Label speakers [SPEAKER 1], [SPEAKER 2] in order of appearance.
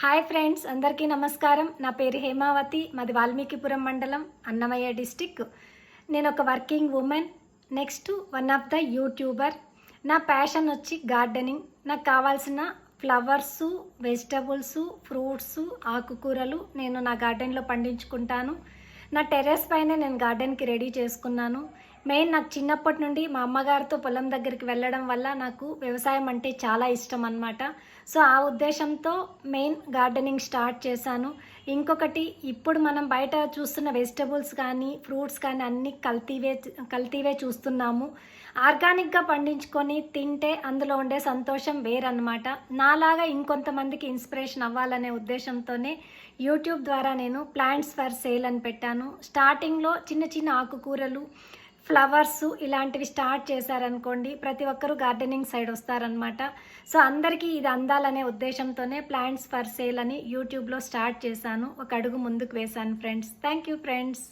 [SPEAKER 1] Hi friends, అందరికీ నమస్కారం. నా పేరు హేమావతి. మాది వాల్మీకిపురం మండలం, అన్నమయ్య డిస్టిక్. నేను ఒక working women, next one of the YouTuber. నా ప్యాషన్ వచ్చి గార్డెనింగ్. నాకు కావాల్సిన ఫ్లవర్సు, వెజిటబుల్స్, ఫ్రూట్స్, ఆకుకూరలు నేను నా గార్డెన్లో పండించుకుంటాను. నా టెర్రస్ పైనే నేను గార్డెన్కి రెడీ చేసుకున్నాను. మెయిన్ నాకు చిన్నప్పటి నుండి మా అమ్మగారితో పొలం దగ్గరికి వెళ్ళడం వల్ల నాకు వ్యవసాయం అంటే చాలా ఇష్టం అన్నమాట. సో ఆ ఉద్దేశంతో మెయిన్ గార్డెనింగ్ స్టార్ట్ చేశాను. ఇంకొకటి, ఇప్పుడు మనం బయట చూస్తున్న వెజిటబుల్స్ కానీ ఫ్రూట్స్ కానీ అన్నీ కల్తీవే చూస్తున్నాము. ఆర్గానిక్గా పండించుకొని తింటే అందులో ఉండే సంతోషం వేరన్నమాట. నాలాగా ఇంకొంతమందికి ఇన్స్పిరేషన్ అవ్వాలనే ఉద్దేశంతోనే యూట్యూబ్ ద్వారా నేను ప్లాంట్స్ ఫర్ సేల్ అని పెట్టాను. స్టార్టింగ్లో చిన్న చిన్న ఆకుకూరలు, ఫ్లవర్స్ ఇలాంటివి స్టార్ట్ చేశారనుకోండి, ప్రతి ఒక్కరూ గార్డెనింగ్ సైడ్ వస్తారనమాట. సో అందరికీ ఇది అందాలనే ఉద్దేశంతోనే ప్లాంట్స్ ఫర్ సేల్ అని యూట్యూబ్లో స్టార్ట్ చేశాను. ఒక అడుగు ముందుకు వేశాను ఫ్రెండ్స్. Thank you friends.